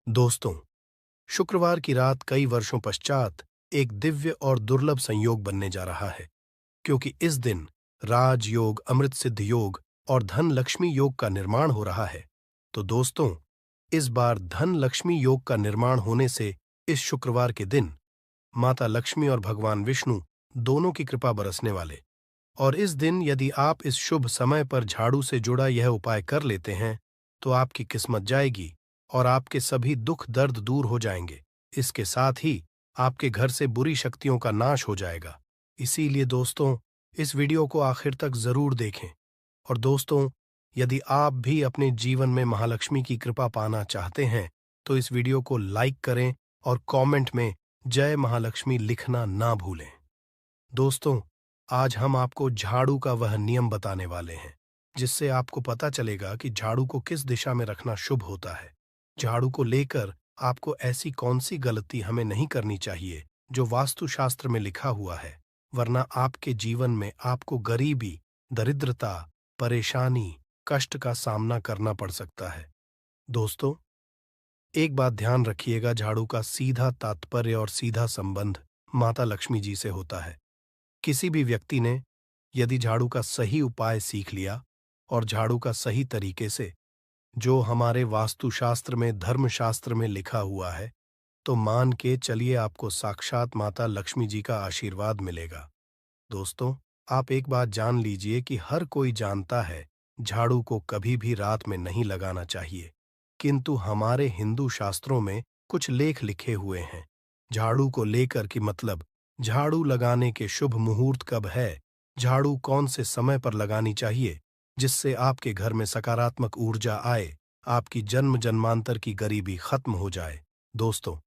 दोस्तों, शुक्रवार की रात कई वर्षों पश्चात एक दिव्य और दुर्लभ संयोग बनने जा रहा है, क्योंकि इस दिन राजयोग, अमृत सिद्ध योग और धन लक्ष्मी योग का निर्माण हो रहा है। तो दोस्तों, इस बार धन लक्ष्मी योग का निर्माण होने से इस शुक्रवार के दिन माता लक्ष्मी और भगवान विष्णु दोनों की कृपा बरसने वाले। और इस दिन यदि आप इस शुभ समय पर झाड़ू से जुड़ा यह उपाय कर लेते हैं, तो आपकी किस्मत जाएगी और आपके सभी दुख दर्द दूर हो जाएंगे। इसके साथ ही आपके घर से बुरी शक्तियों का नाश हो जाएगा। इसीलिए दोस्तों, इस वीडियो को आखिर तक जरूर देखें। और दोस्तों, यदि आप भी अपने जीवन में महालक्ष्मी की कृपा पाना चाहते हैं, तो इस वीडियो को लाइक करें और कमेंट में जय महालक्ष्मी लिखना ना भूलें। दोस्तों, आज हम आपको झाड़ू का वह नियम बताने वाले हैं, जिससे आपको पता चलेगा कि झाड़ू को किस दिशा में रखना शुभ होता है। झाड़ू को लेकर आपको ऐसी कौन सी गलती हमें नहीं करनी चाहिए जो वास्तुशास्त्र में लिखा हुआ है, वरना आपके जीवन में आपको गरीबी, दरिद्रता, परेशानी, कष्ट का सामना करना पड़ सकता है। दोस्तों, एक बात ध्यान रखिएगा, झाड़ू का सीधा तात्पर्य और सीधा संबंध माता लक्ष्मी जी से होता है। किसी भी व्यक्ति ने यदि झाड़ू का सही उपाय सीख लिया और झाड़ू का सही तरीके से, जो हमारे वास्तुशास्त्र में, धर्मशास्त्र में लिखा हुआ है, तो मान के चलिए आपको साक्षात माता लक्ष्मी जी का आशीर्वाद मिलेगा। दोस्तों, आप एक बात जान लीजिए कि हर कोई जानता है झाड़ू को कभी भी रात में नहीं लगाना चाहिए, किंतु हमारे हिंदू शास्त्रों में कुछ लेख लिखे हुए हैं झाड़ू को लेकर कि मतलब झाड़ू लगाने के शुभ मुहूर्त कब है, झाड़ू कौन से समय पर लगानी चाहिए, जिससे आपके घर में सकारात्मक ऊर्जा आए, आपकी जन्म जन्मांतर की गरीबी खत्म हो जाए। दोस्तों,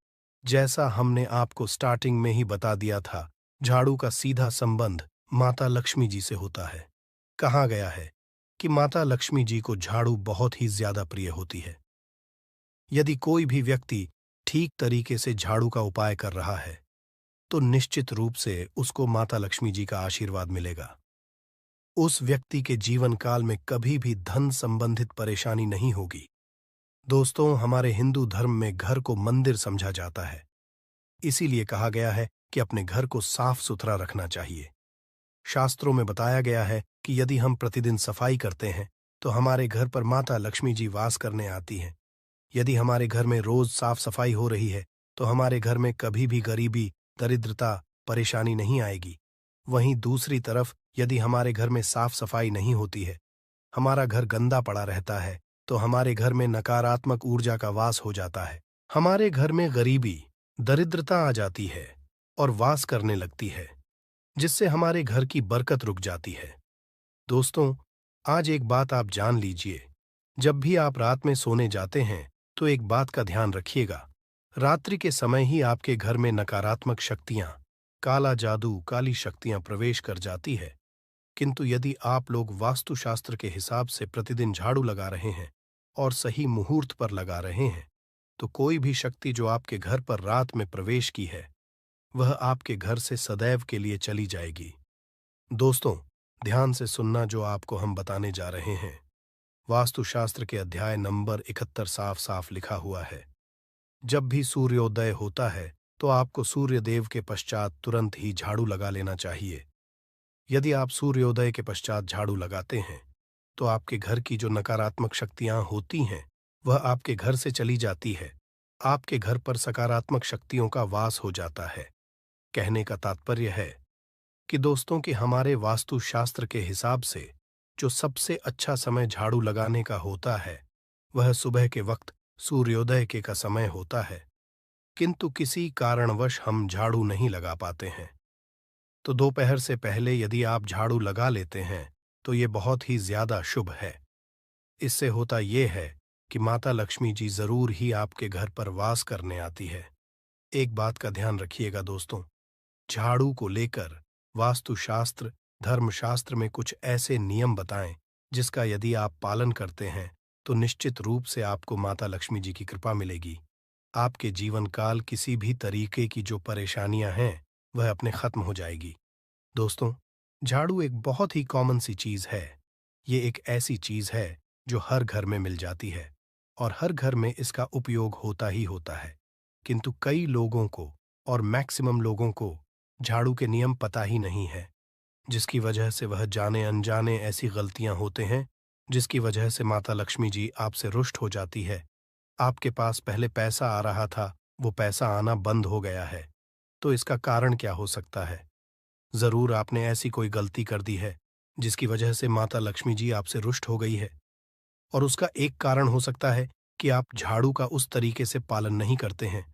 जैसा हमने आपको स्टार्टिंग में ही बता दिया था, झाड़ू का सीधा संबंध माता लक्ष्मी जी से होता है। कहा गया है कि माता लक्ष्मी जी को झाड़ू बहुत ही ज्यादा प्रिय होती है। यदि कोई भी व्यक्ति ठीक तरीके से झाड़ू का उपाय कर रहा है, तो निश्चित रूप से उसको माता लक्ष्मी जी का आशीर्वाद मिलेगा। उस व्यक्ति के जीवन काल में कभी भी धन संबंधित परेशानी नहीं होगी। दोस्तों, हमारे हिंदू धर्म में घर को मंदिर समझा जाता है। इसीलिए कहा गया है कि अपने घर को साफ सुथरा रखना चाहिए। शास्त्रों में बताया गया है कि यदि हम प्रतिदिन सफाई करते हैं, तो हमारे घर पर माता लक्ष्मी जी वास करने आती हैं। यदि हमारे घर में रोज साफ सफाई हो रही है, तो हमारे घर में कभी भी गरीबी, दरिद्रता, परेशानी नहीं आएगी। वहीं दूसरी तरफ यदि हमारे घर में साफ सफाई नहीं होती है, हमारा घर गंदा पड़ा रहता है, तो हमारे घर में नकारात्मक ऊर्जा का वास हो जाता है। हमारे घर में गरीबी, दरिद्रता आ जाती है और वास करने लगती है, जिससे हमारे घर की बरकत रुक जाती है। दोस्तों, आज एक बात आप जान लीजिए, जब भी आप रात में सोने जाते हैं, तो एक बात का ध्यान रखिएगा। रात्रि के समय ही आपके घर में नकारात्मक शक्तियां, काला जादू, काली शक्तियां प्रवेश कर जाती है। किंतु यदि आप लोग वास्तुशास्त्र के हिसाब से प्रतिदिन झाड़ू लगा रहे हैं और सही मुहूर्त पर लगा रहे हैं, तो कोई भी शक्ति जो आपके घर पर रात में प्रवेश की है, वह आपके घर से सदैव के लिए चली जाएगी। दोस्तों, ध्यान से सुनना जो आपको हम बताने जा रहे हैं। वास्तुशास्त्र के अध्याय नंबर 71 साफ साफ लिखा हुआ है, जब भी सूर्योदय होता है, तो आपको सूर्य देव के पश्चात तुरंत ही झाड़ू लगा लेना चाहिए। यदि आप सूर्योदय के पश्चात झाड़ू लगाते हैं, तो आपके घर की जो नकारात्मक शक्तियां होती हैं, वह आपके घर से चली जाती है। आपके घर पर सकारात्मक शक्तियों का वास हो जाता है। कहने का तात्पर्य है कि दोस्तों, कि हमारे वास्तुशास्त्र के हिसाब से जो सबसे अच्छा समय झाड़ू लगाने का होता है, वह सुबह के वक्त सूर्योदय के का समय होता है। किंतु किसी कारणवश हम झाड़ू नहीं लगा पाते हैं, तो दोपहर से पहले यदि आप झाड़ू लगा लेते हैं, तो ये बहुत ही ज्यादा शुभ है। इससे होता ये है कि माता लक्ष्मी जी जरूर ही आपके घर पर वास करने आती है। एक बात का ध्यान रखिएगा दोस्तों, झाड़ू को लेकर वास्तुशास्त्र, धर्मशास्त्र में कुछ ऐसे नियम बताएं, जिसका यदि आप पालन करते हैं, तो निश्चित रूप से आपको माता लक्ष्मी जी की कृपा मिलेगी। आपके जीवन काल किसी भी तरीके की जो परेशानियां हैं, वह अपने खत्म हो जाएगी। दोस्तों, झाड़ू एक बहुत ही कॉमन सी चीज है। ये एक ऐसी चीज है जो हर घर में मिल जाती है और हर घर में इसका उपयोग होता ही होता है। किंतु कई लोगों को और मैक्सिमम लोगों को झाड़ू के नियम पता ही नहीं है, जिसकी वजह से वह जाने अनजाने ऐसी गलतियां होते हैं जिसकी वजह से माता लक्ष्मी जी आपसे रुष्ट हो जाती है। आपके पास पहले पैसा आ रहा था, वो पैसा आना बंद हो गया है। तो इसका कारण क्या हो सकता है? जरूर आपने ऐसी कोई गलती कर दी है जिसकी वजह से माता लक्ष्मी जी आपसे रुष्ट हो गई है। और उसका एक कारण हो सकता है कि आप झाड़ू का उस तरीके से पालन नहीं करते हैं,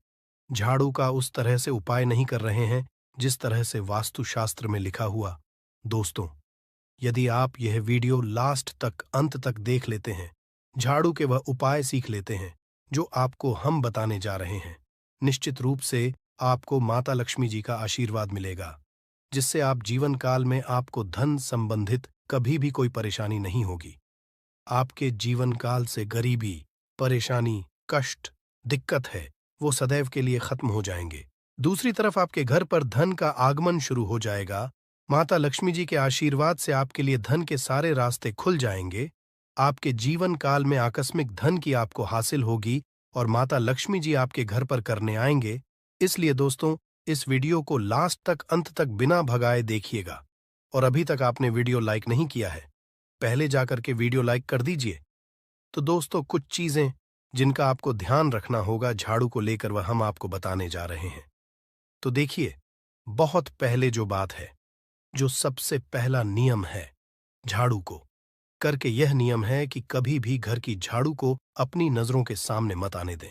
झाड़ू का उस तरह से उपाय नहीं कर रहे हैं जिस तरह से वास्तुशास्त्र में लिखा हुआ। दोस्तों, यदि आप यह वीडियो लास्ट तक अंत तक देख लेते हैं, झाड़ू के वह उपाय सीख लेते हैं जो आपको हम बताने जा रहे हैं, निश्चित रूप से आपको माता लक्ष्मी जी का आशीर्वाद मिलेगा, जिससे आप जीवन काल में आपको धन संबंधित कभी भी कोई परेशानी नहीं होगी। आपके जीवन काल से गरीबी, परेशानी, कष्ट, दिक्कत है, वो सदैव के लिए खत्म हो जाएंगे। दूसरी तरफ आपके घर पर धन का आगमन शुरू हो जाएगा। माता लक्ष्मी जी के आशीर्वाद से आपके लिए धन के सारे रास्ते खुल जाएंगे। आपके जीवन काल में आकस्मिक धन की आपको हासिल होगी और माता लक्ष्मी जी आपके घर पर करने आएंगे। इसलिए दोस्तों, इस वीडियो को लास्ट तक अंत तक बिना भगाए देखिएगा। और अभी तक आपने वीडियो लाइक नहीं किया है, पहले जाकर के वीडियो लाइक कर दीजिए। तो दोस्तों, कुछ चीजें जिनका आपको ध्यान रखना होगा झाड़ू को लेकर वह हम आपको बताने जा रहे हैं। तो देखिए, बहुत पहले जो बात है, जो सबसे पहला नियम है झाड़ू को करके, यह नियम है कि कभी भी घर की झाड़ू को अपनी नजरों के सामने मत आने दें।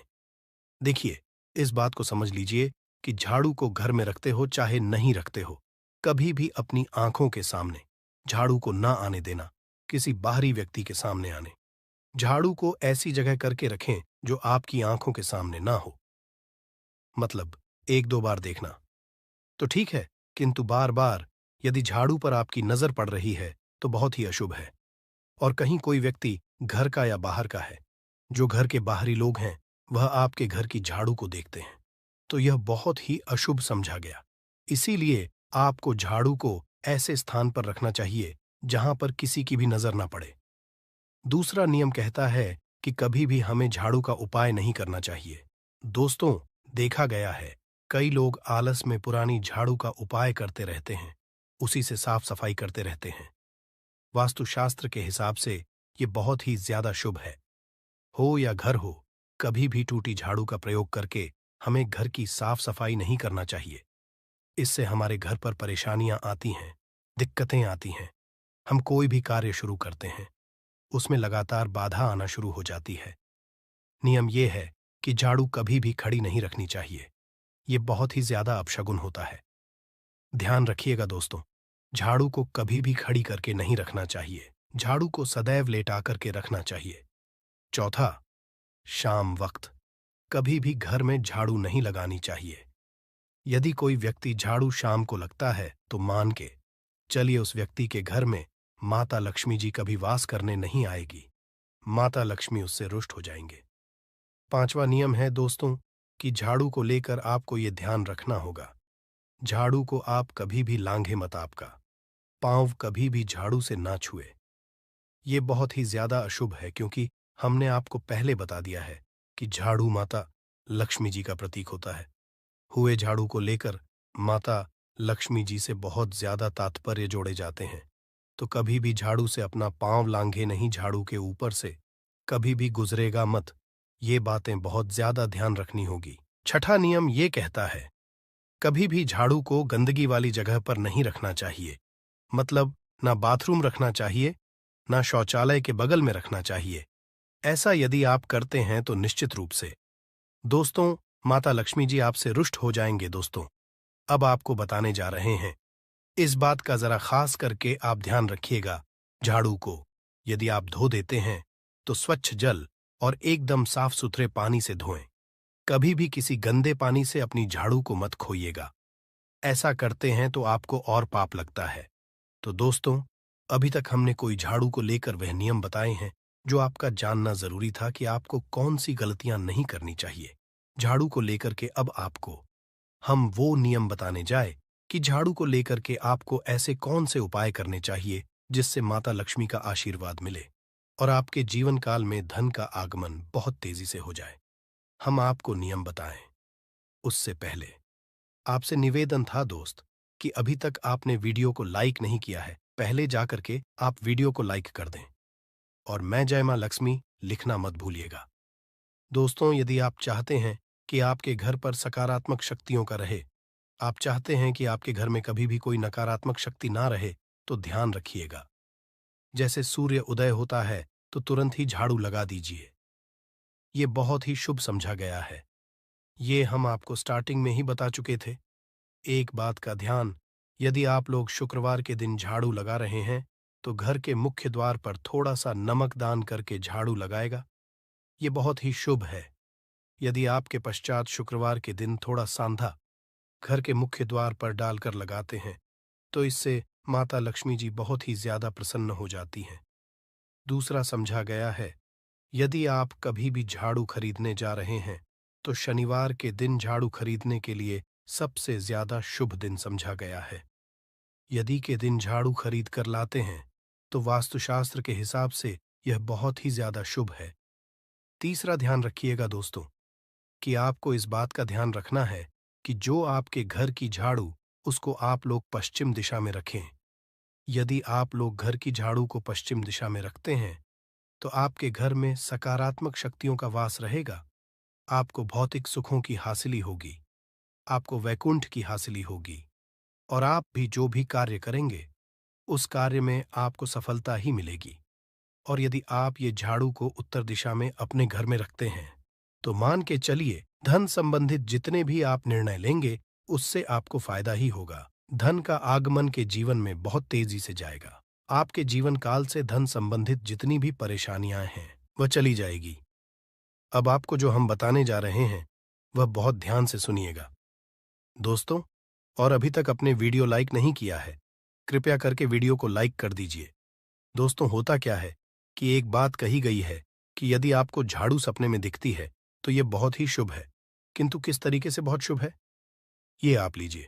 देखिए, इस बात को समझ लीजिए कि झाड़ू को घर में रखते हो चाहे नहीं रखते हो, कभी भी अपनी आंखों के सामने झाड़ू को ना आने देना, किसी बाहरी व्यक्ति के सामने आने। झाड़ू को ऐसी जगह करके रखें जो आपकी आंखों के सामने ना हो। मतलब एक दो बार देखना तो ठीक है, किंतु बार बार यदि झाड़ू पर आपकी नजर पड़ रही है तो बहुत ही अशुभ है। और कहीं कोई व्यक्ति घर का या बाहर का है, जो घर के बाहरी लोग हैं, वह आपके घर की झाड़ू को देखते हैं, तो यह बहुत ही अशुभ समझा गया। इसीलिए आपको झाड़ू को ऐसे स्थान पर रखना चाहिए जहां पर किसी की भी नजर ना पड़े। दूसरा नियम कहता है कि कभी भी हमें झाड़ू का उपाय नहीं करना चाहिए। दोस्तों, देखा गया है कई लोग आलस में पुरानी झाड़ू का उपाय करते रहते हैं, उसी से साफ सफाई करते रहते हैं। वास्तुशास्त्र के हिसाब से ये बहुत ही ज्यादा शुभ है। हो या घर हो, कभी भी टूटी झाड़ू का प्रयोग करके हमें घर की साफ सफाई नहीं करना चाहिए। इससे हमारे घर पर परेशानियां आती हैं, दिक्कतें आती हैं। हम कोई भी कार्य शुरू करते हैं, उसमें लगातार बाधा आना शुरू हो जाती है। नियम यह है कि झाड़ू कभी भी खड़ी नहीं रखनी चाहिए। ये बहुत ही ज्यादा अपशगुन होता है। ध्यान रखिएगा दोस्तों, झाड़ू को कभी भी खड़ी करके नहीं रखना चाहिए, झाड़ू को सदैव लेटा करके रखना चाहिए। चौथा, शाम वक्त कभी भी घर में झाड़ू नहीं लगानी चाहिए। यदि कोई व्यक्ति झाड़ू शाम को लगता है तो मान के चलिए उस व्यक्ति के घर में माता लक्ष्मी जी कभी वास करने नहीं आएगी। माता लक्ष्मी उससे रुष्ट हो जाएंगे। पांचवा नियम है दोस्तों कि झाड़ू को लेकर आपको ये ध्यान रखना होगा, झाड़ू को आप कभी भी लांघे मत, आपका पांव कभी भी झाड़ू से ना छुए। ये बहुत ही ज्यादा अशुभ है, क्योंकि हमने आपको पहले बता दिया है कि झाड़ू माता लक्ष्मी जी का प्रतीक होता है। हुए झाड़ू को लेकर माता लक्ष्मी जी से बहुत ज्यादा तात्पर्य जोड़े जाते हैं। तो कभी भी झाड़ू से अपना पांव लांघे नहीं, झाड़ू के ऊपर से कभी भी गुजरेगा मत। ये बातें बहुत ज्यादा ध्यान रखनी होगी। छठा नियम ये कहता है, कभी भी झाड़ू को गंदगी वाली जगह पर नहीं रखना चाहिए। मतलब ना बाथरूम रखना चाहिए, ना शौचालय के बगल में रखना चाहिए। ऐसा यदि आप करते हैं तो निश्चित रूप से दोस्तों माता लक्ष्मी जी आपसे रुष्ट हो जाएंगे। दोस्तों, अब आपको बताने जा रहे हैं, इस बात का जरा खास करके आप ध्यान रखिएगा, झाड़ू को यदि आप धो देते हैं तो स्वच्छ जल और एकदम साफ सुथरे पानी से धोएं। कभी भी किसी गंदे पानी से अपनी झाड़ू को मत खोइएगा। ऐसा करते हैं तो आपको और पाप लगता है। तो दोस्तों, अभी तक हमने कोई झाड़ू को लेकर वह नियम बताए हैं जो आपका जानना जरूरी था कि आपको कौन सी गलतियां नहीं करनी चाहिए। झाड़ू को लेकर के अब आपको हम वो नियम बताने जाए कि झाड़ू को लेकर के आपको ऐसे कौन से उपाय करने चाहिए जिससे माता लक्ष्मी का आशीर्वाद मिले। और आपके जीवन काल में धन का आगमन बहुत तेजी से हो जाए। हम आपको नियम बताएं। उससे पहले आपसे निवेदन था दोस्त कि अभी तक आपने वीडियो को लाइक नहीं किया है, पहले जाकर के आप वीडियो को लाइक कर दें और मैं जय मां लक्ष्मी लिखना मत भूलिएगा। दोस्तों, यदि आप चाहते हैं कि आपके घर पर सकारात्मक शक्तियों का रहे, आप चाहते हैं कि आपके घर में कभी भी कोई नकारात्मक शक्ति ना रहे, तो ध्यान रखिएगा। जैसे सूर्य उदय होता है तो तुरंत ही झाड़ू लगा दीजिए। ये बहुत ही शुभ समझा गया है। ये हम आपको स्टार्टिंग में ही बता चुके थे। एक बात का ध्यान, यदि आप लोग शुक्रवार के दिन झाड़ू लगा रहे हैं तो घर के मुख्य द्वार पर थोड़ा सा नमक दान करके झाड़ू लगाएगा। ये बहुत ही शुभ है। यदि आपके पश्चात शुक्रवार के दिन थोड़ा सांधा घर के मुख्य द्वार पर डालकर लगाते हैं तो इससे माता लक्ष्मी जी बहुत ही ज्यादा प्रसन्न हो जाती हैं। दूसरा समझा गया है, यदि आप कभी भी झाड़ू खरीदने जा रहे हैं तो शनिवार के दिन झाड़ू खरीदने के लिए सबसे ज्यादा शुभ दिन समझा गया है। यदि के दिन झाड़ू खरीद कर लाते हैं तो वास्तुशास्त्र के हिसाब से यह बहुत ही ज्यादा शुभ है। तीसरा ध्यान रखिएगा दोस्तों कि आपको इस बात का ध्यान रखना है कि जो आपके घर की झाड़ू उसको आप लोग पश्चिम दिशा में रखें। यदि आप लोग घर की झाड़ू को पश्चिम दिशा में रखते हैं तो आपके घर में सकारात्मक शक्तियों का वास रहेगा। आपको भौतिक सुखों की हासिली होगी, आपको वैकुंठ की हासिली होगी और आप भी जो भी कार्य करेंगे उस कार्य में आपको सफलता ही मिलेगी। और यदि आप ये झाड़ू को उत्तर दिशा में अपने घर में रखते हैं तो मान के चलिए धन संबंधित जितने भी आप निर्णय लेंगे उससे आपको फायदा ही होगा। धन का आगमन के जीवन में बहुत तेजी से जाएगा। आपके जीवन काल से धन संबंधित जितनी भी परेशानियां हैं वह चली जाएगी। अब आपको जो हम बताने जा रहे हैं वह बहुत ध्यान से सुनिएगा दोस्तों। और अभी तक अपने वीडियो लाइक नहीं किया है, कृपया करके वीडियो को लाइक कर दीजिए। दोस्तों, होता क्या है कि एक बात कही गई है कि यदि आपको झाड़ू सपने में दिखती है तो यह बहुत ही शुभ है। किंतु किस तरीके से बहुत शुभ है ये आप लीजिए।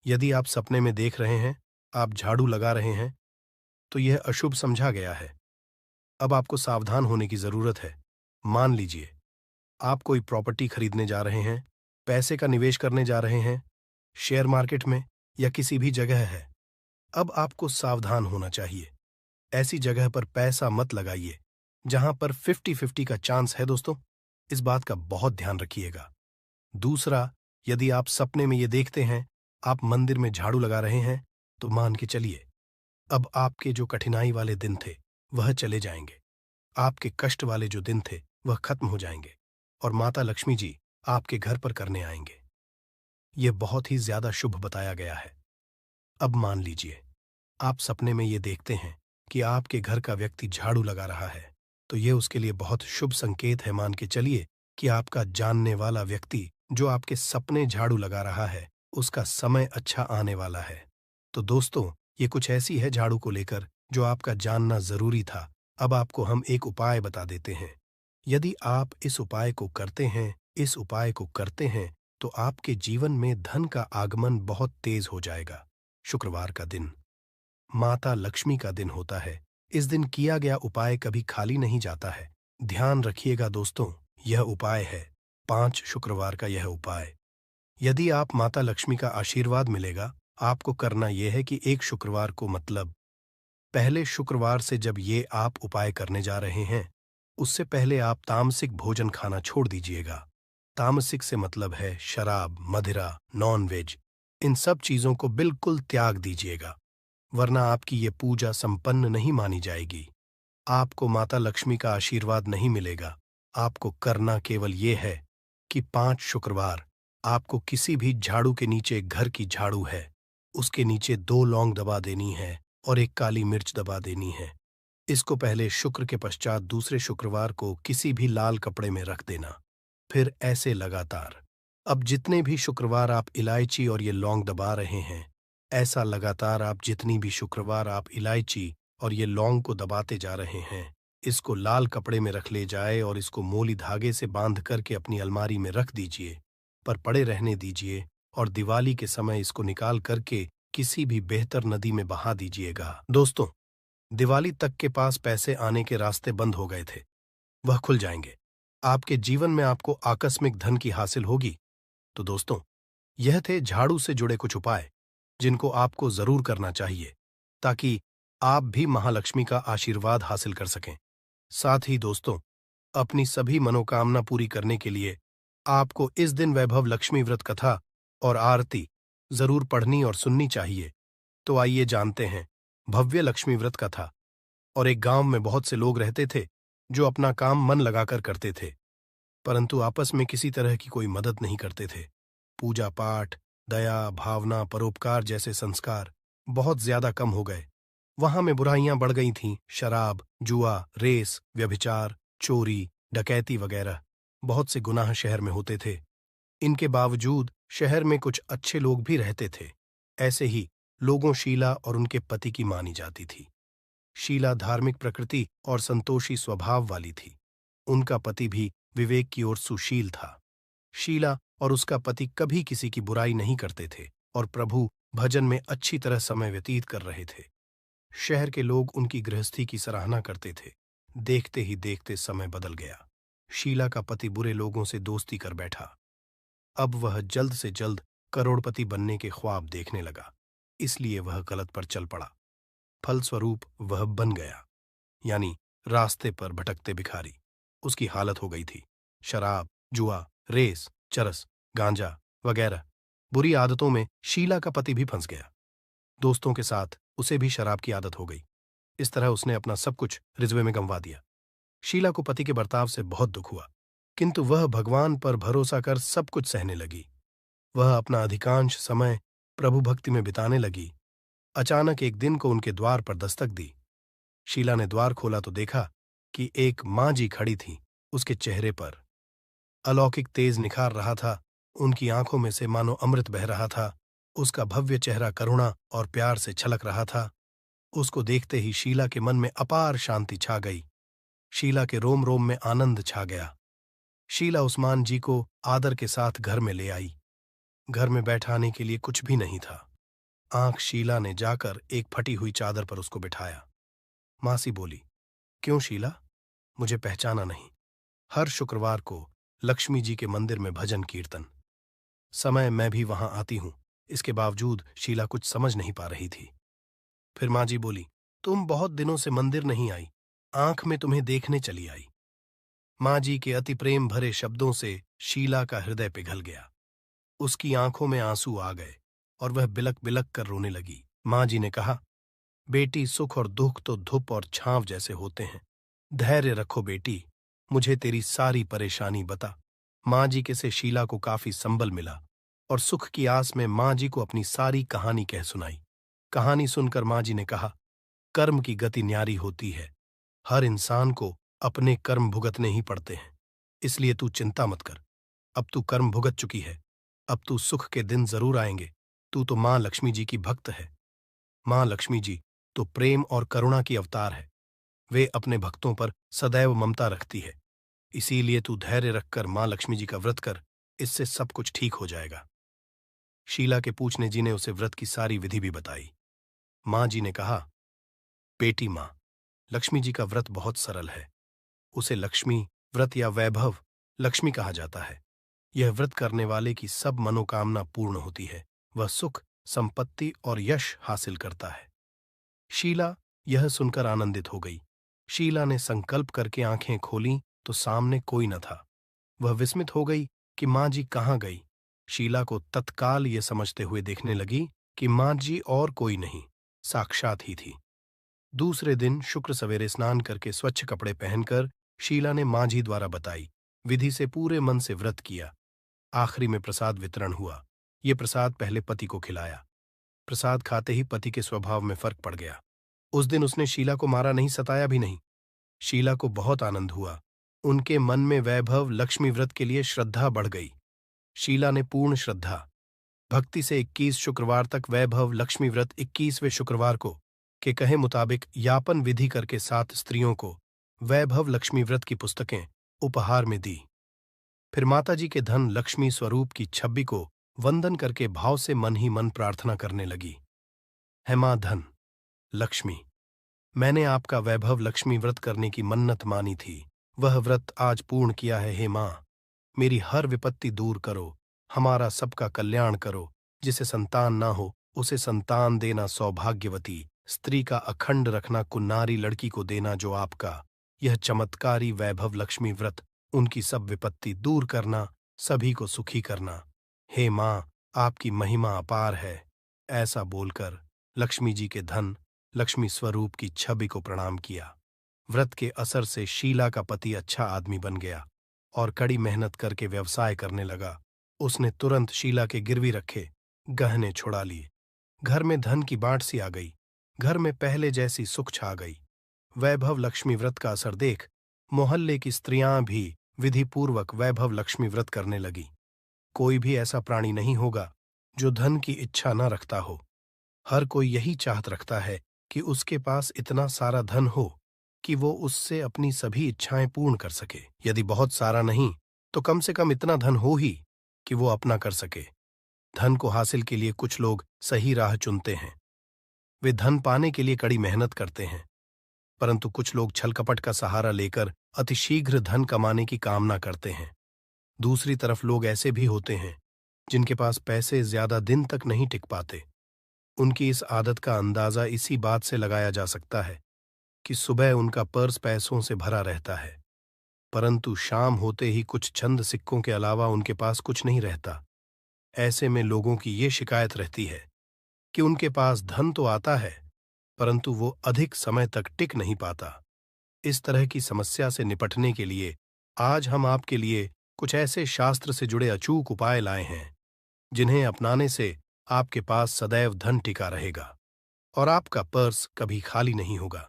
यदि आप सपने में देख रहे हैं आप झाड़ू लगा रहे हैं तो यह अशुभ समझा गया है। अब आपको सावधान होने की जरूरत है। मान लीजिए आप कोई प्रॉपर्टी खरीदने जा रहे हैं, पैसे का निवेश करने जा रहे हैं, शेयर मार्केट में या किसी भी जगह है। अब आपको सावधान होना चाहिए। ऐसी जगह पर पैसा मत लगाइए जहां पर 50-50 का चांस है दोस्तों। इस बात का बहुत ध्यान रखिएगा। दूसरा, यदि आप सपने में ये देखते हैं आप मंदिर में झाड़ू लगा रहे हैं तो मान के चलिए अब आपके जो कठिनाई वाले दिन थे वह चले जाएंगे। आपके कष्ट वाले जो दिन थे वह खत्म हो जाएंगे और माता लक्ष्मी जी आपके घर पर करने आएंगे। यह बहुत ही ज्यादा शुभ बताया गया है। अब मान लीजिए आप सपने में ये देखते हैं कि आपके घर का व्यक्ति झाड़ू लगा रहा है तो यह उसके लिए बहुत शुभ संकेत है। मान के चलिए कि आपका जानने वाला व्यक्ति जो आपके सपने झाड़ू लगा रहा है उसका समय अच्छा आने वाला है। तो दोस्तों, ये कुछ ऐसी है झाड़ू को लेकर जो आपका जानना जरूरी था। अब आपको हम एक उपाय बता देते हैं। यदि आप इस उपाय को करते हैं तो आपके जीवन में धन का आगमन बहुत तेज हो जाएगा। शुक्रवार का दिन माता लक्ष्मी का दिन होता है। इस दिन किया गया उपाय कभी खाली नहीं जाता है। ध्यान रखिएगा दोस्तों, यह उपाय है 5 शुक्रवार का यह उपाय। यदि आप माता लक्ष्मी का आशीर्वाद मिलेगा, आपको करना यह है कि एक शुक्रवार को मतलब पहले शुक्रवार से जब ये आप उपाय करने जा रहे हैं उससे पहले आप तामसिक भोजन खाना छोड़ दीजिएगा। तामसिक से मतलब है शराब, मदिरा, नॉन वेज, इन सब चीजों को बिल्कुल त्याग दीजिएगा, वरना आपकी ये पूजा संपन्न नहीं मानी जाएगी। आपको माता लक्ष्मी का आशीर्वाद नहीं मिलेगा। आपको करना केवल ये है कि 5 शुक्रवार आपको किसी भी झाड़ू के नीचे, घर की झाड़ू है उसके नीचे 2 लौंग दबा देनी है और 1 काली मिर्च दबा देनी है। इसको पहले शुक्र के पश्चात दूसरे शुक्रवार को किसी भी लाल कपड़े में रख देना। फिर ऐसे लगातार। अब जितने भी शुक्रवार आप इलायची और ये लौंग दबा रहे हैं, ऐसा लगातार आप जितनी भी शुक्रवार आप इलायची और ये लौंग को दबाते जा रहे हैं, इसको लाल कपड़े में रख ले जाए और इसको मोली धागे से बांध करके अपनी अलमारी में रख दीजिए, पर पड़े रहने दीजिए और दिवाली के समय इसको निकाल करके किसी भी बेहतर नदी में बहा दीजिएगा। दोस्तों, दिवाली तक के पास पैसे आने के रास्ते बंद हो गए थे। वह खुल जाएंगे। आपके जीवन में आपको आकस्मिक धन की हासिल होगी। तो दोस्तों, यह थे झाड़ू से जुड़े कुछ उपाय जिनको आपको जरूर करना चाहिए ताकि आप भी महालक्ष्मी का आशीर्वाद हासिल कर सकें। साथ ही दोस्तों, अपनी सभी मनोकामना पूरी करने के लिए आपको इस दिन वैभव लक्ष्मी व्रत कथा और आरती जरूर पढ़नी और सुननी चाहिए। तो आइए जानते हैं भव्य लक्ष्मी व्रत कथा। और एक गांव में बहुत से लोग रहते थे जो अपना काम मन लगाकर करते थे, परंतु आपस में किसी तरह की कोई मदद नहीं करते थे। पूजा पाठ, दया भावना, परोपकार जैसे संस्कार बहुत ज्यादा कम हो गए। वहां में बुराइयां बढ़ गई थीं। शराब, जुआ, रेस, व्यभिचार, चोरी, डकैती वगैरह बहुत से गुनाह शहर में होते थे। इनके बावजूद शहर में कुछ अच्छे लोग भी रहते थे। ऐसे ही लोगों शीला और उनके पति की मानी जाती थी। शीला धार्मिक प्रकृति और संतोषी स्वभाव वाली थी। उनका पति भी विवेक की ओर सुशील था। शीला और उसका पति कभी किसी की बुराई नहीं करते थे और प्रभु भजन में अच्छी तरह समय व्यतीत कर रहे थे। शहर के लोग उनकी गृहस्थी की सराहना करते थे। देखते ही देखते समय बदल गया। शीला का पति बुरे लोगों से दोस्ती कर बैठा। अब वह जल्द से जल्द करोड़पति बनने के ख्वाब देखने लगा, इसलिए वह गलत पर चल पड़ा। फलस्वरूप वह बन गया, यानी रास्ते पर भटकते भिखारी। उसकी हालत हो गई थी। शराब, जुआ, रेस, चरस, गांजा वगैरह बुरी आदतों में शीला का पति भी फंस गया। दोस्तों के साथ उसे भी शराब की आदत हो गई। इस तरह उसने अपना सब कुछ रिजवे में गंवा दिया। शीला को पति के बर्ताव से बहुत दुख हुआ, किंतु वह भगवान पर भरोसा कर सब कुछ सहने लगी। वह अपना अधिकांश समय प्रभु भक्ति में बिताने लगी। अचानक एक दिन को उनके द्वार पर दस्तक दी। शीला ने द्वार खोला तो देखा कि एक माँ जी खड़ी थी। उसके चेहरे पर अलौकिक तेज निखार रहा था। उनकी आंखों में से मानो अमृत बह रहा था। उसका भव्य चेहरा करुणा और प्यार से छलक रहा था। उसको देखते ही शीला के मन में अपार शांति छा गई। शीला के रोम रोम में आनंद छा गया। शीला उस्मान जी को आदर के साथ घर में ले आई। घर में बैठाने के लिए कुछ भी नहीं था। आंख शीला ने जाकर एक फटी हुई चादर पर उसको बिठाया। मासी बोली, क्यों शीला, मुझे पहचाना नहीं? हर शुक्रवार को लक्ष्मी जी के मंदिर में भजन कीर्तन समय मैं भी वहां आती हूं। इसके बावजूद शीला कुछ समझ नहीं पा रही थी। फिर माँ जी बोली, तुम बहुत दिनों से मंदिर नहीं आई, आंख में तुम्हें देखने चली आई। माँ जी के अति प्रेम भरे शब्दों से शीला का हृदय पिघल गया। उसकी आंखों में आंसू आ गए और वह बिलक बिलक कर रोने लगी। माँ जी ने कहा, बेटी, सुख और दुख तो धूप और छांव जैसे होते हैं। धैर्य रखो बेटी, मुझे तेरी सारी परेशानी बता। माँ जी के से शीला को काफी संबल मिला और सुख की आस में माँ जी को अपनी सारी कहानी कह सुनाई। कहानी सुनकर माँ जी ने कहा, कर्म की गति न्यारी होती है। हर इंसान को अपने कर्म भुगतने ही पड़ते हैं, इसलिए तू चिंता मत कर। अब तू कर्म भुगत चुकी है, अब तू सुख के दिन जरूर आएंगे। तू तो माँ लक्ष्मी जी की भक्त है। माँ लक्ष्मी जी तो प्रेम और करुणा की अवतार है। वे अपने भक्तों पर सदैव ममता रखती है। इसीलिए तू धैर्य रखकर माँ लक्ष्मी जी का व्रत कर, इससे सब कुछ ठीक हो जाएगा। शीला के पूछने जी ने उसे व्रत की सारी विधि भी बताई। माँ जी ने कहा, बेटी माँ, लक्ष्मी जी का व्रत बहुत सरल है। उसे लक्ष्मी व्रत या वैभव लक्ष्मी कहा जाता है। यह व्रत करने वाले की सब मनोकामना पूर्ण होती है। वह सुख, संपत्ति और यश हासिल करता है। शीला यह सुनकर आनंदित हो गई। शीला ने संकल्प करके आंखें खोलीं तो सामने कोई न था। वह विस्मित हो गई कि माँ जी कहाँ गई। शीला को तत्काल ये समझते हुए देखने लगी कि माँ जी और कोई नहीं, साक्षात ही थी। दूसरे दिन शुक्र सवेरे स्नान करके स्वच्छ कपड़े पहनकर शीला ने माँ जी द्वारा बताई विधि से पूरे मन से व्रत किया। आखिरी में प्रसाद वितरण हुआ। ये प्रसाद पहले पति को खिलाया। प्रसाद खाते ही पति के स्वभाव में फर्क पड़ गया। उस दिन उसने शीला को मारा नहीं, सताया भी नहीं। शीला को बहुत आनंद हुआ। उनके मन में वैभव लक्ष्मी व्रत के लिए श्रद्धा बढ़ गई। शीला ने पूर्ण श्रद्धा भक्ति से 21 शुक्रवार तक वैभव लक्ष्मी व्रत 21वें शुक्रवार को के कहे मुताबिक यापन विधि करके 7 स्त्रियों को वैभव लक्ष्मी व्रत की पुस्तकें उपहार में दी। फिर माताजी के धन लक्ष्मी स्वरूप की छवि को वंदन करके भाव से मन ही मन प्रार्थना करने लगी, है मां धन, लक्ष्मी, मैंने आपका वैभव लक्ष्मी व्रत करने की मन्नत मानी थी, वह व्रत आज पूर्ण किया है। हे माँ, मेरी हर विपत्ति दूर करो, हमारा सबका कल्याण करो। जिसे संतान ना हो उसे संतान देना, सौभाग्यवती स्त्री का अखंड रखना, कुन्नारी लड़की को देना जो आपका यह चमत्कारी वैभव लक्ष्मी व्रत, उनकी सब विपत्ति दूर करना, सभी को सुखी करना। हे माँ, आपकी महिमा अपार है। ऐसा बोलकर लक्ष्मी जी के धन लक्ष्मी स्वरूप की छवि को प्रणाम किया। व्रत के असर से शीला का पति अच्छा आदमी बन गया और कड़ी मेहनत करके व्यवसाय करने लगा। उसने तुरंत शीला के गिरवी रखे गहने छुड़ा लिए। घर में धन की बाढ़ सी आ गई। घर में पहले जैसी सुख छा गई। वैभव लक्ष्मी व्रत का असर देख मोहल्ले की स्त्रियां भी विधिपूर्वक वैभव लक्ष्मी व्रत करने लगी। कोई भी ऐसा प्राणी नहीं होगा जो धन की इच्छा न रखता हो। हर कोई यही चाहत रखता है कि उसके पास इतना सारा धन हो कि वो उससे अपनी सभी इच्छाएं पूर्ण कर सके। यदि बहुत सारा नहीं तो कम से कम इतना धन हो ही कि वो अपना कर सके। धन को हासिल के लिए कुछ लोग सही राह चुनते हैं। वे धन पाने के लिए कड़ी मेहनत करते हैं, परंतु कुछ लोग छलकपट का सहारा लेकर अतिशीघ्र धन कमाने की कामना करते हैं। दूसरी तरफ लोग ऐसे भी होते हैं जिनके पास पैसे ज्यादा दिन तक नहीं टिक पाते। उनकी इस आदत का अंदाजा इसी बात से लगाया जा सकता है कि सुबह उनका पर्स पैसों से भरा रहता है, परंतु शाम होते ही कुछ चंद सिक्कों के अलावा उनके पास कुछ नहीं रहता। ऐसे में लोगों की ये शिकायत रहती है कि उनके पास धन तो आता है, परंतु वो अधिक समय तक टिक नहीं पाता। इस तरह की समस्या से निपटने के लिए आज हम आपके लिए कुछ ऐसे शास्त्र से जुड़े अचूक उपाय लाए हैं, जिन्हें अपनाने से आपके पास सदैव धन टिका रहेगा और आपका पर्स कभी खाली नहीं होगा।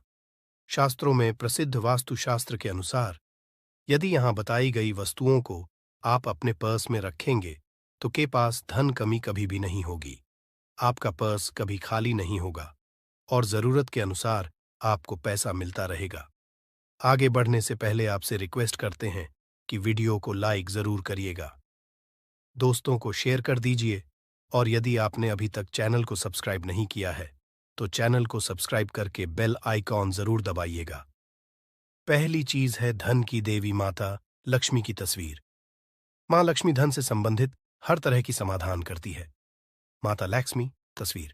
शास्त्रों में प्रसिद्ध वास्तुशास्त्र के अनुसार यदि यहां बताई गई वस्तुओं को आप अपने पर्स में रखेंगे तो के पास धन कमी कभी भी नहीं होगी। आपका पर्स कभी खाली नहीं होगा और जरूरत के अनुसार आपको पैसा मिलता रहेगा। आगे बढ़ने से पहले आपसे रिक्वेस्ट करते हैं कि वीडियो को लाइक जरूर करिएगा, दोस्तों को शेयर कर दीजिए और यदि आपने अभी तक चैनल को सब्सक्राइब नहीं किया है तो चैनल को सब्सक्राइब करके बेल आइकॉन जरूर दबाइएगा। पहली चीज है धन की देवी माता लक्ष्मी की तस्वीर। मां लक्ष्मी धन से संबंधित हर तरह की समाधान करती है। माता लक्ष्मी तस्वीर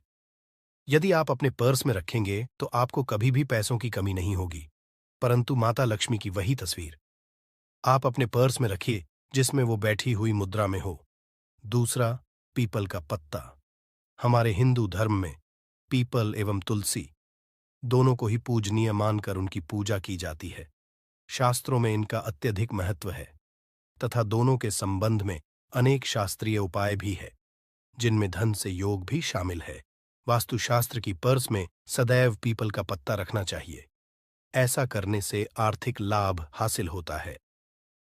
यदि आप अपने पर्स में रखेंगे तो आपको कभी भी पैसों की कमी नहीं होगी, परंतु माता लक्ष्मी की वही तस्वीर आप अपने पर्स में रखिए जिसमें वो बैठी हुई मुद्रा में हो। दूसरा, पीपल का पत्ता। हमारे हिंदू धर्म में पीपल एवं तुलसी दोनों को ही पूजनीय मानकर उनकी पूजा की जाती है। शास्त्रों में इनका अत्यधिक महत्व है तथा दोनों के संबंध में अनेक शास्त्रीय उपाय भी है, जिनमें धन से योग भी शामिल है। वास्तुशास्त्र की पर्स में सदैव पीपल का पत्ता रखना चाहिए। ऐसा करने से आर्थिक लाभ हासिल होता है।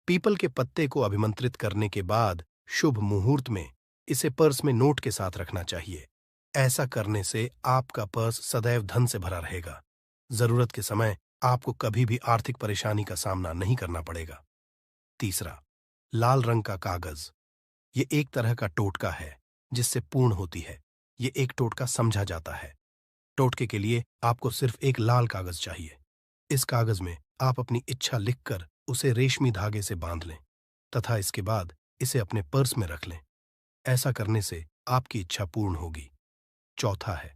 पीपल के पत्ते को अभिमंत्रित करने के बाद शुभ मुहूर्त में इसे पर्स में नोट के साथ रखना चाहिए। ऐसा करने से आपका पर्स सदैव धन से भरा रहेगा। जरूरत के समय आपको कभी भी आर्थिक परेशानी का सामना नहीं करना पड़ेगा। तीसरा, लाल रंग का कागज। ये एक तरह का टोटका है जिससे पूर्ण होती है। ये एक टोटका समझा जाता है। टोटके के लिए आपको सिर्फ एक लाल कागज चाहिए। इस कागज में आप अपनी इच्छा लिखकर उसे रेशमी धागे से बांध लें तथा इसके बाद इसे अपने पर्स में रख लें। ऐसा करने से आपकी इच्छा पूर्ण होगी। चौथा है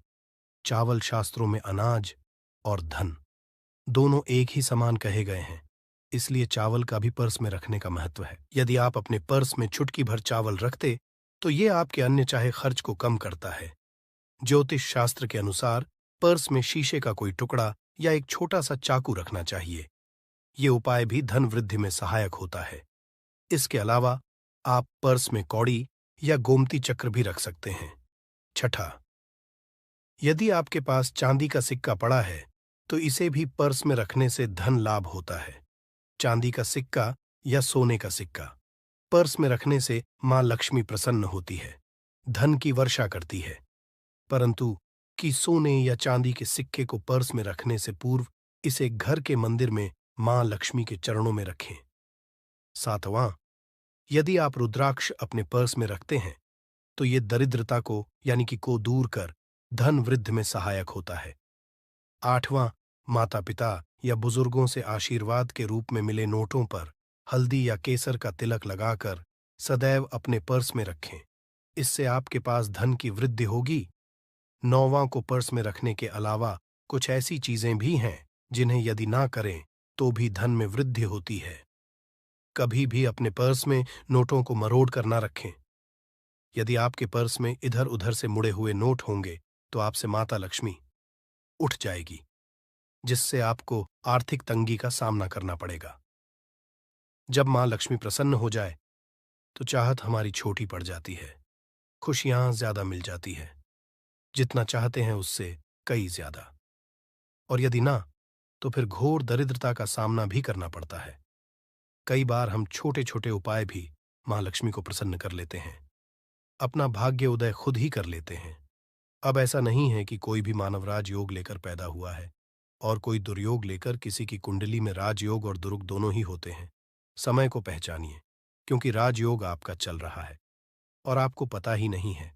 चावल। शास्त्रों में अनाज और धन दोनों एक ही समान कहे गए हैं, इसलिए चावल का भी पर्स में रखने का महत्व है। यदि आप अपने पर्स में चुटकी भर चावल रखते तो ये आपके अन्य चाहे खर्च को कम करता है। ज्योतिष शास्त्र के अनुसार पर्स में शीशे का कोई टुकड़ा या एक छोटा सा चाकू रखना चाहिए। ये उपाय भी धन वृद्धि में सहायक होता है। इसके अलावा आप पर्स में कौड़ी या गोमती चक्र भी रख सकते हैं। छठा, यदि आपके पास चांदी का सिक्का पड़ा है तो इसे भी पर्स में रखने से धन लाभ होता है। चांदी का सिक्का या सोने का सिक्का पर्स में रखने से मां लक्ष्मी प्रसन्न होती है, धन की वर्षा करती है। परंतु कि सोने या चांदी के सिक्के को पर्स में रखने से पूर्व इसे घर के मंदिर में मां लक्ष्मी के चरणों में रखें। सातवां, यदि आप रुद्राक्ष अपने पर्स में रखते हैं तो ये दरिद्रता को यानी कि को दूर कर धन वृद्धि में सहायक होता है। आठवां, माता पिता या बुजुर्गों से आशीर्वाद के रूप में मिले नोटों पर हल्दी या केसर का तिलक लगाकर सदैव अपने पर्स में रखें। इससे आपके पास धन की वृद्धि होगी। नौवां को पर्स में रखने के अलावा कुछ ऐसी चीजें भी हैं जिन्हें यदि ना करें तो भी धन में वृद्धि होती है। कभी भी अपने पर्स में नोटों को मरोड़ कर ना रखें। यदि आपके पर्स में इधर उधर से मुड़े हुए नोट होंगे तो आपसे माता लक्ष्मी उठ जाएगी, जिससे आपको आर्थिक तंगी का सामना करना पड़ेगा। जब मां लक्ष्मी प्रसन्न हो जाए तो चाहत हमारी छोटी पड़ जाती है, खुशियां ज्यादा मिल जाती है, जितना चाहते हैं उससे कई ज्यादा। और यदि ना, तो फिर घोर दरिद्रता का सामना भी करना पड़ता है। कई बार हम छोटे छोटे उपाय भी मां लक्ष्मी को प्रसन्न कर लेते हैं, अपना भाग्य उदय खुद ही कर लेते हैं। अब ऐसा नहीं है कि कोई भी मानव राजयोग लेकर पैदा हुआ है और कोई दुर्योग लेकर। किसी की कुंडली में राजयोग और दुर्ग दोनों ही होते हैं। समय को पहचानिए, क्योंकि राजयोग आपका चल रहा है और आपको पता ही नहीं है।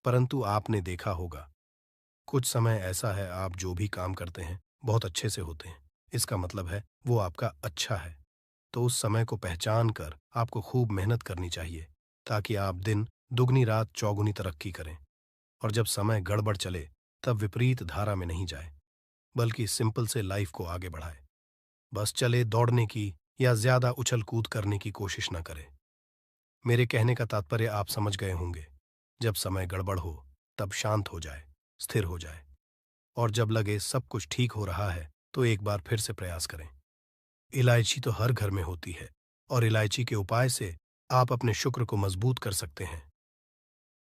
परंतु आपने देखा होगा, कुछ समय ऐसा है आप जो भी काम करते हैं बहुत अच्छे से होते हैं। इसका मतलब है वो आपका अच्छा है। तो उस समय को पहचान कर आपको खूब मेहनत करनी चाहिए, ताकि आप दिन दुगनी रात चौगुनी तरक्की करें। और जब समय गड़बड़ चले तब विपरीत धारा में नहीं जाए, बल्कि सिंपल से लाइफ को आगे बढ़ाए। बस चले दौड़ने की या ज्यादा उछल कूद करने की कोशिश न करें। मेरे कहने का तात्पर्य आप समझ गए होंगे। जब समय गड़बड़ हो तब शांत हो जाए, स्थिर हो जाए, और जब लगे सब कुछ ठीक हो रहा है तो एक बार फिर से प्रयास करें। इलायची तो हर घर में होती है और इलायची के उपाय से आप अपने शुक्र को मजबूत कर सकते हैं।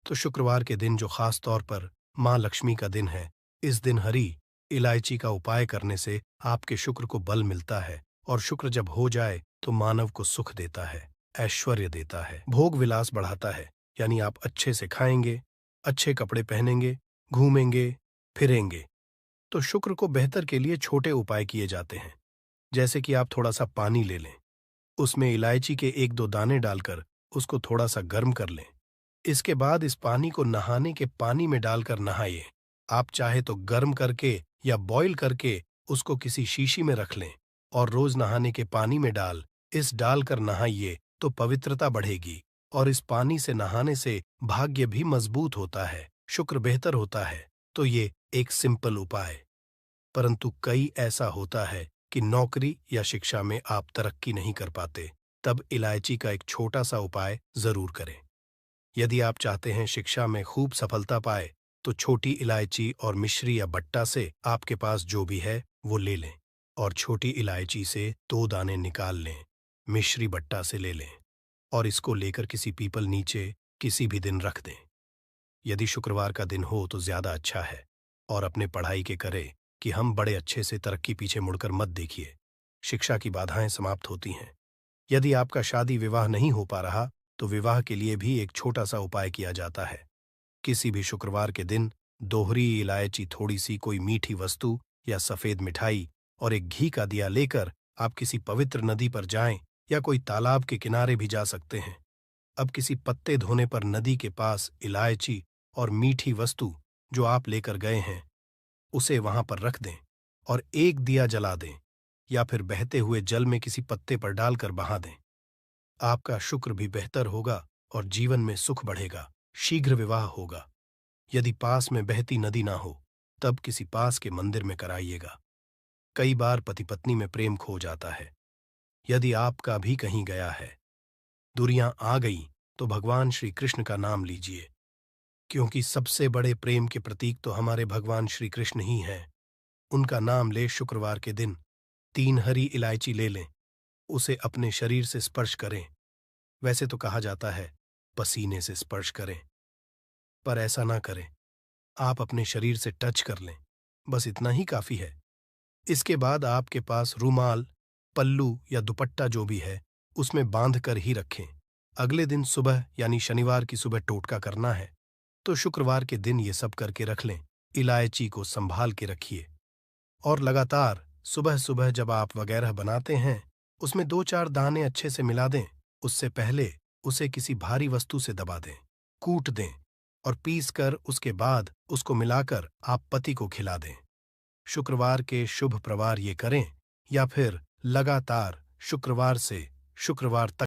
तो शुक्रवार के दिन जो खास तौर पर मां लक्ष्मी का दिन है, इस दिन हरी इलायची का उपाय करने से आपके शुक्र को बल मिलता है, और शुक्र जब हो जाए तो मानव को सुख देता है, ऐश्वर्य देता है, भोग विलास बढ़ाता है। यानी आप अच्छे से खाएंगे, अच्छे कपड़े पहनेंगे, घूमेंगे, फिरेंगे। तो शुक्र को बेहतर के लिए छोटे उपाय किए जाते हैं, जैसे कि आप थोड़ा सा पानी ले लें, उसमें इलायची के एक दो दाने डालकर उसको थोड़ा सा गर्म कर लें। इसके बाद इस पानी को नहाने के पानी में डालकर नहाइए। आप चाहे तो गर्म करके या बॉईल करके उसको किसी शीशी में रख लें और रोज नहाने के पानी में डालकर नहाइए, तो पवित्रता बढ़ेगी और इस पानी से नहाने से भाग्य भी मजबूत होता है, शुक्र बेहतर होता है। तो ये एक सिंपल उपाय। परंतु कई ऐसा होता है कि नौकरी या शिक्षा में आप तरक्की नहीं कर पाते, तब इलायची का एक छोटा सा उपाय जरूर करें। यदि आप चाहते हैं शिक्षा में खूब सफलता पाए, तो छोटी इलायची और मिश्री या बट्टा से आपके पास जो भी है वो ले लें, और छोटी इलायची से 2 दाने निकाल लें, मिश्री बट्टा से ले लें, और इसको लेकर किसी पीपल नीचे किसी भी दिन रख दें। यदि शुक्रवार का दिन हो तो ज्यादा अच्छा है, और अपने पढ़ाई के करे कि हम बड़े अच्छे से तरक्की पीछे मुड़कर मत देखिए। शिक्षा की बाधाएं समाप्त होती हैं। यदि आपका शादी विवाह नहीं हो पा रहा, तो विवाह के लिए भी एक छोटा सा उपाय किया जाता है। किसी भी शुक्रवार के दिन दोहरी इलायची, थोड़ी सी कोई मीठी वस्तु या सफेद मिठाई और एक घी का दिया लेकर आप किसी पवित्र नदी पर जाएं, या कोई तालाब के किनारे भी जा सकते हैं। अब किसी पत्ते धोने पर नदी के पास इलायची और मीठी वस्तु जो आप लेकर गए हैं उसे वहां पर रख दें और एक दिया जला दें, या फिर बहते हुए जल में किसी पत्ते पर डालकर बहा दें। आपका शुक्र भी बेहतर होगा और जीवन में सुख बढ़ेगा, शीघ्र विवाह होगा। यदि पास में बहती नदी ना हो, तब किसी पास के मंदिर में कराइएगा। कई बार पति पत्नी में प्रेम खो जाता है। यदि आपका भी कहीं गया है, दूरियां आ गई, तो भगवान श्री कृष्ण का नाम लीजिए, क्योंकि सबसे बड़े प्रेम के प्रतीक तो हमारे भगवान श्री कृष्ण ही हैं। उनका नाम ले शुक्रवार के दिन 3 हरी इलायची ले लें, उसे अपने शरीर से स्पर्श करें। वैसे तो कहा जाता है पसीने से स्पर्श करें, पर ऐसा ना करें, आप अपने शरीर से टच कर लें, बस इतना ही काफी है। इसके बाद आपके पास रूमाल, पल्लू या दुपट्टा जो भी है उसमें बांध कर ही रखें। अगले दिन सुबह यानी शनिवार की सुबह टोटका करना है, तो शुक्रवार के दिन ये सब करके रख लें। इलायची को संभाल के रखिए, और लगातार सुबह सुबह जब आप वगैरह बनाते हैं उसमें 2-4 दाने अच्छे से मिला दें। उससे पहले उसे किसी भारी वस्तु से दबा दें, कूट दें और पीस कर उसके बाद उसको मिलाकर आप पति को खिला दें। शुक्रवार के शुभ प्रवार ये करें या फिर लगातार शुक्रवार से शुक्रवार तक